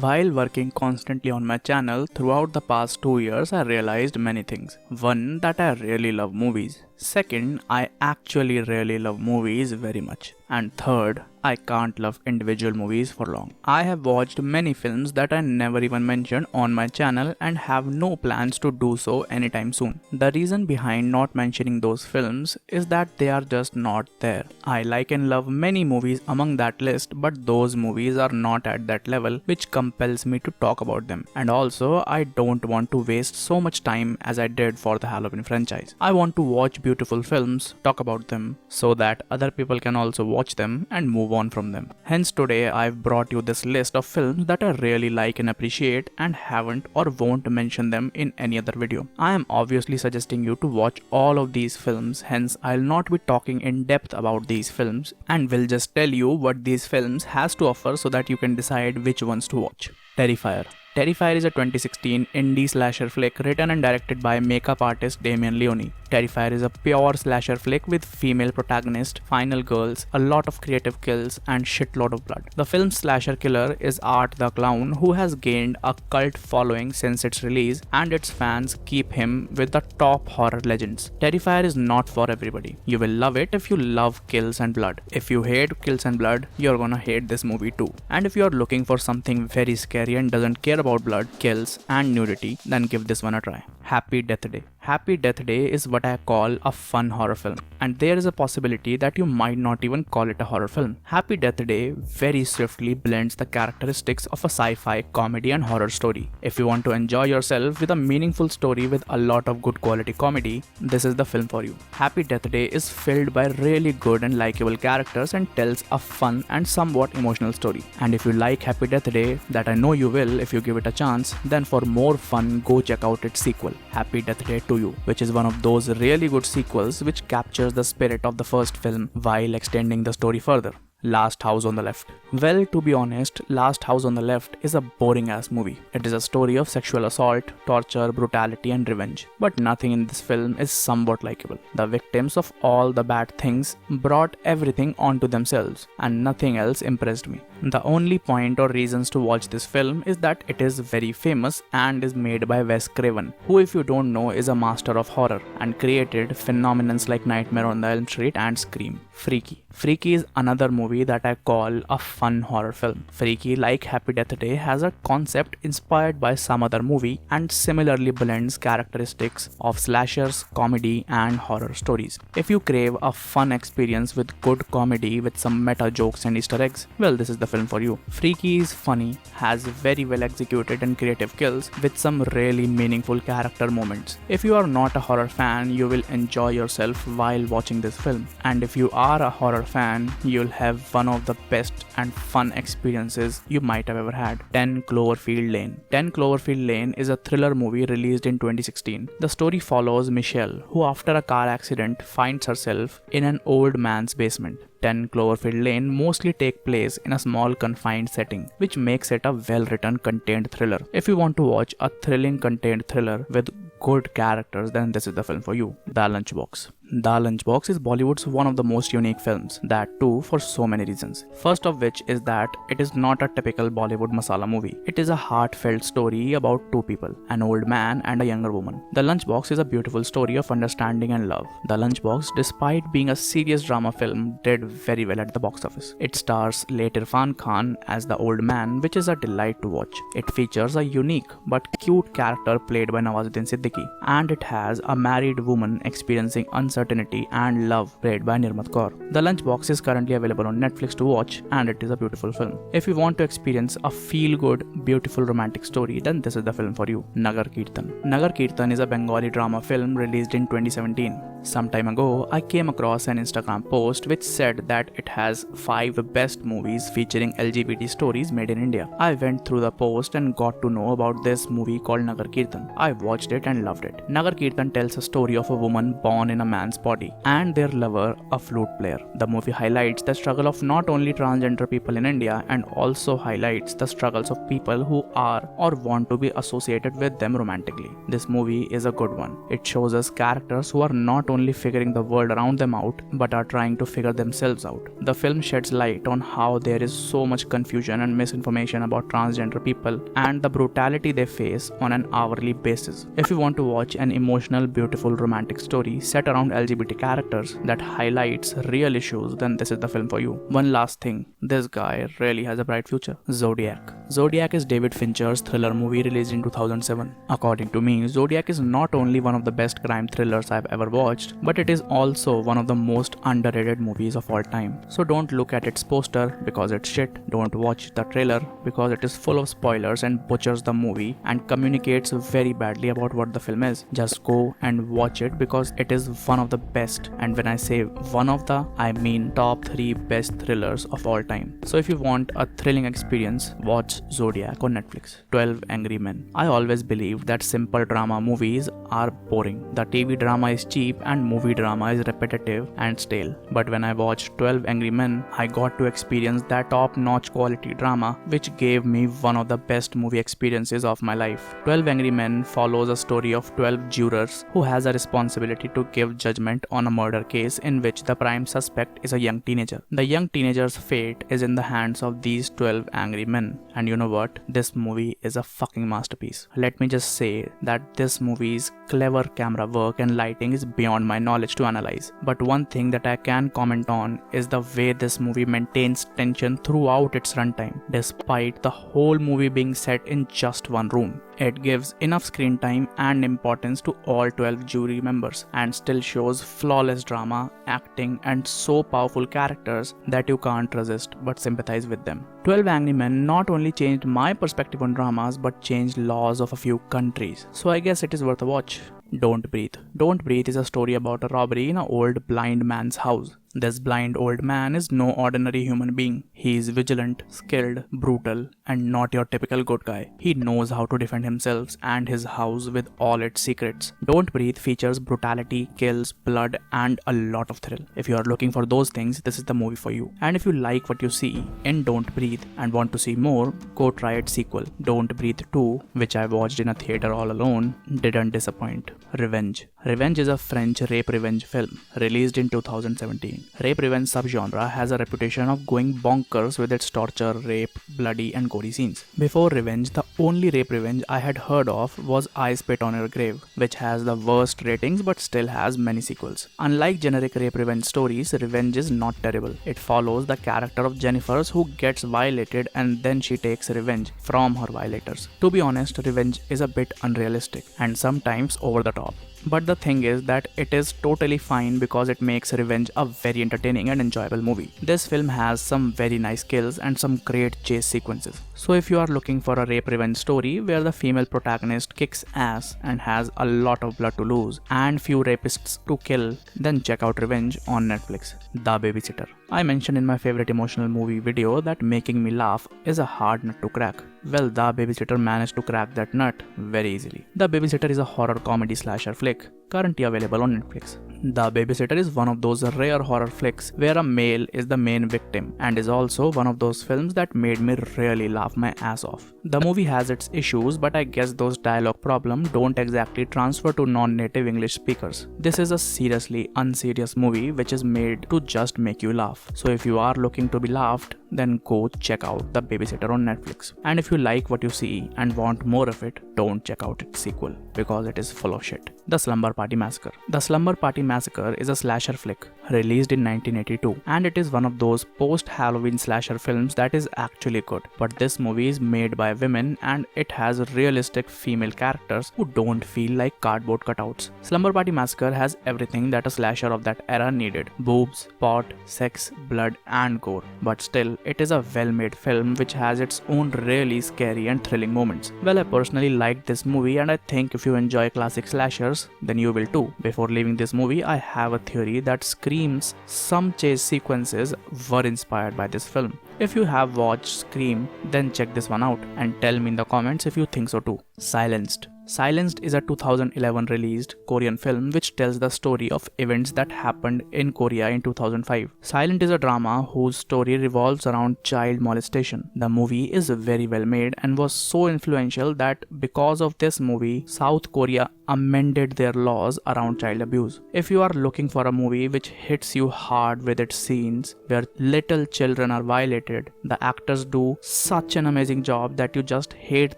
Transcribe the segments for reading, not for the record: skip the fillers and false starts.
While working constantly on my channel throughout the past 2 years, I realized many things. One, that I really love movies. Second, I actually really love movies very much. And third, I can't love individual movies for long. I have watched many films that I never even mentioned on my channel and have no plans to do so anytime soon. The reason behind not mentioning those films is that they are just not there. I like and love many movies among that list, but those movies are not at that level which compels me to talk about them. And also, I don't want to waste so much time as I did for the Halloween franchise. I want to watch beautiful films, talk about them, so that other people can also watch them and move on from them. Hence today I've brought you this list of films that I really like and appreciate and haven't or won't mention them in any other video. I am obviously suggesting you to watch all of these films, hence I'll not be talking in depth about these films and will just tell you what these films has to offer so that you can decide which ones to watch. Terrifier. Terrifier is a 2016 indie slasher flick written and directed by makeup artist Damien Leone. Terrifier is a pure slasher flick with female protagonist, final girls, a lot of creative kills, and shitload of blood. The film's slasher killer is Art the Clown, who has gained a cult following since its release, and its fans keep him with the top horror legends. Terrifier is not for everybody. You will love it if you love kills and blood. If you hate kills and blood, you're gonna hate this movie too. And if you're looking for something very scary and doesn't care about blood, kills, and nudity, then give this one a try. Happy Death Day. Happy Death Day is what I call a fun horror film, and there is a possibility that you might not even call it a horror film. Happy Death Day very swiftly blends the characteristics of a sci-fi, comedy, and horror story. If you want to enjoy yourself with a meaningful story with a lot of good quality comedy, this is the film for you. Happy Death Day is filled by really good and likable characters and tells a fun and somewhat emotional story. And if you like Happy Death Day, that I know you will if you give it a chance, then for more fun, go check out its sequel, Happy Death Day to You, which is one of those really good sequels which captures the spirit of the first film while extending the story further. Last House on the Left. Well, to be honest, Last House on the Left is a boring ass movie. It is a story of sexual assault, torture, brutality, and revenge. But nothing in this film is somewhat likable. The victims of all the bad things brought everything onto themselves, and nothing else impressed me. The only point or reasons to watch this film is that it is very famous and is made by Wes Craven, who, if you don't know, is a master of horror and created phenomenons like Nightmare on Elm Street and Scream. Freaky. Freaky is another movie that I call a fun horror film. Freaky, like Happy Death Day, has a concept inspired by some other movie and similarly blends characteristics of slashers, comedy, and horror stories. If you crave a fun experience with good comedy with some meta jokes and Easter eggs, well, this is the film for you. Freaky is funny, has very well executed and creative kills with some really meaningful character moments. If you are not a horror fan, you will enjoy yourself while watching this film. And if you are a horror fan, you'll have one of the best and fun experiences you might have ever had. 10 Cloverfield Lane. 10 Cloverfield Lane is a thriller movie released in 2016. The story follows Michelle, who after a car accident finds herself in an old man's basement. 10 Cloverfield Lane mostly take place in a small confined setting, which makes it a well-written contained thriller. If you want to watch a thrilling contained thriller with good characters, then this is the film for you. The Lunchbox. The Lunchbox is Bollywood's one of the most unique films, that too for so many reasons. First of which is that it is not a typical Bollywood masala movie. It is a heartfelt story about two people, an old man and a younger woman. The Lunchbox is a beautiful story of understanding and love. The Lunchbox, despite being a serious drama film, did very well at the box office. It stars late Irfan Khan as the old man, which is a delight to watch. It features a unique but cute character played by Nawazuddin Siddiqui, and it has a married woman experiencing uncertainty and love played by Nirmat Kaur. The Lunchbox is currently available on Netflix to watch, and it is a beautiful film. If you want to experience a feel-good, beautiful romantic story, then this is the film for you. Nagar Kirtan. Nagar Kirtan is a Bengali drama film released in 2017. Some time ago, I came across an Instagram post which said that it has 5 best movies featuring LGBT stories made in India. I went through the post and got to know about this movie called Nagar Kirtan. I watched it and loved it. Nagar Kirtan tells a story of a woman born in a man's body, and their lover, a flute player. The movie highlights the struggle of not only transgender people in India and also highlights the struggles of people who are or want to be associated with them romantically. This movie is a good one. It shows us characters who are not only figuring the world around them out but are trying to figure themselves out. The film sheds light on how there is so much confusion and misinformation about transgender people and the brutality they face on an hourly basis. If you want to watch an emotional, beautiful, romantic story set around LGBT characters that highlights real issues, then this is the film for you. One last thing, this guy really has a bright future. Zodiac. Zodiac is David Fincher's thriller movie released in 2007. According to me, Zodiac is not only one of the best crime thrillers I've ever watched, but it is also one of the most underrated movies of all time. So don't look at its poster because it's shit. Don't watch the trailer because it is full of spoilers and butchers the movie and communicates very badly about what the film is. Just go and watch it because it is one of the best, and when I say one of the, I mean top 3 best thrillers of all time. So if you want a thrilling experience, watch Zodiac on Netflix. 12 Angry Men. I always believed that simple drama movies are boring. The TV drama is cheap and movie drama is repetitive and stale. But when I watched 12 Angry Men, I got to experience that top-notch quality drama which gave me one of the best movie experiences of my life. 12 Angry Men follows a story of 12 jurors who has a responsibility to give judgment on a murder case in which the prime suspect is a young teenager. The young teenager's fate is in the hands of these 12 angry men. And you know what? This movie is a fucking masterpiece. Let me just say that this movie's clever camera work and lighting is beyond my knowledge to analyze. But one thing that I can comment on is the way this movie maintains tension throughout its runtime, despite the whole movie being set in just one room. It gives enough screen time and importance to all 12 jury members and still shows flawless drama, acting, and so powerful characters that you can't resist but sympathize with them. 12 Angry Men not only changed my perspective on dramas but changed laws of a few countries. So I guess it is worth a watch. Don't Breathe. Don't Breathe is a story about a robbery in an old blind man's house. This blind old man is no ordinary human being. He is vigilant, skilled, brutal, and not your typical good guy. He knows how to defend himself and his house with all its secrets. Don't Breathe features brutality, kills, blood, and a lot of thrill. If you are looking for those things, this is the movie for you. And if you like what you see in Don't Breathe and want to see more, go try its sequel, Don't Breathe 2, which I watched in a theater all alone, didn't disappoint. Revenge. Revenge is a French rape revenge film released in 2017. Rape revenge subgenre has a reputation of going bonkers with its torture, rape, bloody, and gory scenes. Before Revenge, the only rape revenge I had heard of was I Spit on Your Grave, which has the worst ratings but still has many sequels. Unlike generic rape revenge stories, Revenge is not terrible. It follows the character of Jennifer who gets violated and then she takes revenge from her violators. To be honest, Revenge is a bit unrealistic and sometimes over the top. But the thing is that it is totally fine because it makes Revenge a very entertaining and enjoyable movie. This film has some very nice kills and some great chase sequences. So if you are looking for a rape revenge story where the female protagonist kicks ass and has a lot of blood to lose and few rapists to kill, then check out Revenge on Netflix. The Babysitter. I mentioned in my favorite emotional movie video that making me laugh is a hard nut to crack. Well, The Babysitter managed to crack that nut very easily. The Babysitter is a horror comedy slasher flick currently available on Netflix. The Babysitter is one of those rare horror flicks where a male is the main victim and is also one of those films that made me really laugh my ass off. The movie has its issues, but I guess those dialogue problems don't exactly transfer to non-native English speakers. This is a seriously unserious movie which is made to just make you laugh. So if you are looking to be laughed, then go check out The Babysitter on Netflix. And if you like what you see and want more of it, don't check out its sequel because it is full of shit. The Slumber Party Massacre. The Slumber Party Massacre is a slasher flick released in 1982 and it is one of those post-Halloween slasher films that is actually good. But this movie is made by women and it has realistic female characters who don't feel like cardboard cutouts. Slumber Party Massacre has everything that a slasher of that era needed. Boobs, pot, sex, blood and gore. But still, it is a well-made film which has its own really scary and thrilling moments. Well, I personally liked this movie and I think if you enjoy classic slashers, then you will too. Before leaving this movie, I have a theory that Scream's some chase sequences were inspired by this film. If you have watched Scream, then check this one out and tell me in the comments if you think so too. Silenced. Silenced is a 2011 released Korean film which tells the story of events that happened in Korea in 2005. Silent is a drama whose story revolves around child molestation. The movie is very well made and was so influential that because of this movie, South Korea amended their laws around child abuse. If you are looking for a movie which hits you hard with its scenes where little children are violated, the actors do such an amazing job that you just hate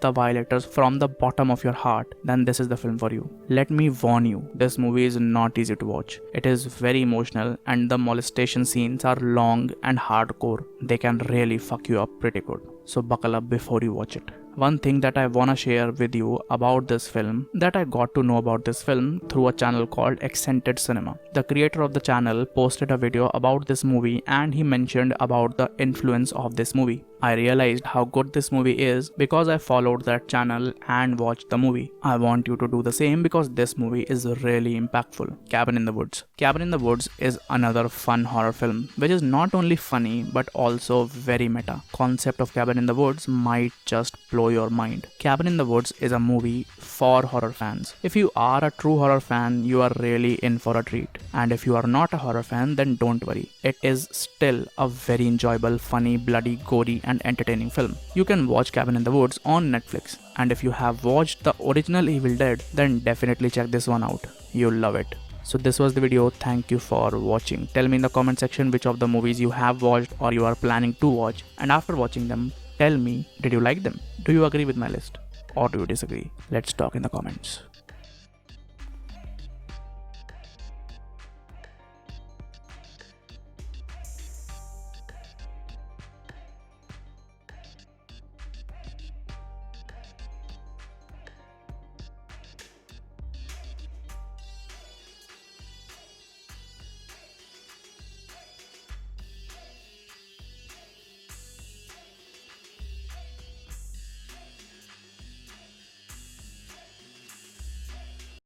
the violators from the bottom of your heart, then this is the film for you. Let me warn you, this movie is not easy to watch. It is very emotional and the molestation scenes are long and hardcore. They can really fuck you up pretty good. So buckle up before you watch it. One thing that I wanna share with you about this film, that I got to know about this film through a channel called Accented Cinema. The creator of the channel posted a video about this movie and he mentioned about the influence of this movie. I realized how good this movie is because I followed that channel and watched the movie. I want you to do the same because this movie is really impactful. Cabin in the Woods. Cabin in the Woods is another fun horror film which is not only funny but also very meta. Concept of Cabin in the Woods might just blow your mind. Cabin in the Woods is a movie for horror fans. If you are a true horror fan, you are really in for a treat. And if you are not a horror fan, then don't worry. It is still a very enjoyable, funny, bloody, gory and entertaining film. You can watch Cabin in the Woods on Netflix. And if you have watched the original Evil Dead, then definitely check this one out. You'll love it. So this was the video. Thank you for watching. Tell me in the comment section which of the movies you have watched or you are planning to watch. And after watching them, tell me, did you like them? Do you agree with my list? Or do you disagree? Let's talk in the comments.